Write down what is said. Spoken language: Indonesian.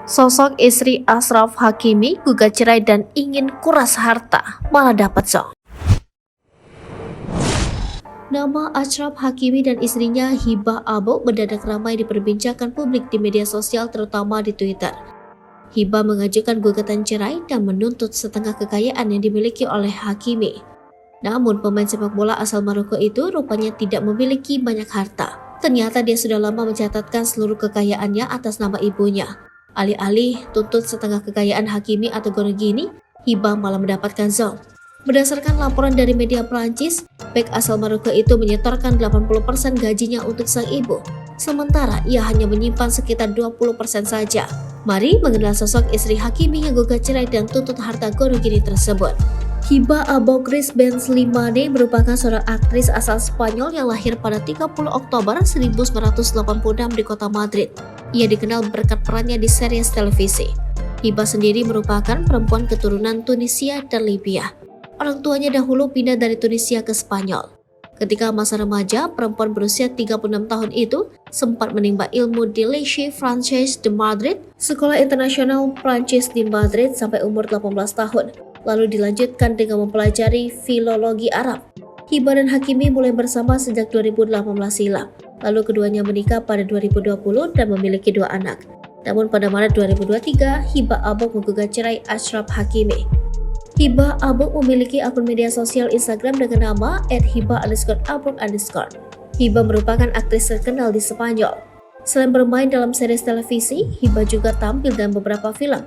Sosok istri Ashraf Hakimi gugat cerai dan ingin kuras harta, malah dapat zong. Nama Ashraf Hakimi dan istrinya Hibah Abo mendadak ramai diperbincangkan publik di media sosial terutama di Twitter. Hibah mengajukan gugatan cerai dan menuntut setengah kekayaan yang dimiliki oleh Hakimi. Namun pemain sepak bola asal Maroko itu rupanya tidak memiliki banyak harta. Ternyata dia sudah lama mencatatkan seluruh kekayaannya atas nama ibunya. Alih-alih tuntut setengah kekayaan Hakimi atau Gorgini, Hibah malah mendapatkan zong. Berdasarkan laporan dari media Prancis, bek asal Maroko itu menyetorkan 80% gajinya untuk sang ibu. Sementara ia hanya menyimpan sekitar 20% saja. Mari mengenal sosok istri Hakimi yang gugat cerai dan tuntut harta Gorgini tersebut. Hibah Abo Cris Benzelimane merupakan seorang aktris asal Spanyol yang lahir pada 30 Oktober 1986 di kota Madrid. Ia dikenal berkat perannya di series televisi. Hibah sendiri merupakan perempuan keturunan Tunisia dan Libya. Orang tuanya dahulu pindah dari Tunisia ke Spanyol. Ketika masa remaja, perempuan berusia 36 tahun itu sempat menimba ilmu di Lycée Français de Madrid, sekolah internasional Prancis di Madrid sampai umur 18 tahun. Lalu dilanjutkan dengan mempelajari filologi Arab. Hibah dan Hakimi mulai bersama sejak 2018 silam. Lalu keduanya menikah pada 2020 dan memiliki 2 anak. Namun pada Maret 2023, Hibah Abo menggugat cerai Ashraf Hakimi. Hibah Abo memiliki akun media sosial Instagram dengan nama @hibah_abok_. Hibah merupakan aktris terkenal di Spanyol. Selain bermain dalam series televisi, Hibah juga tampil dalam beberapa film,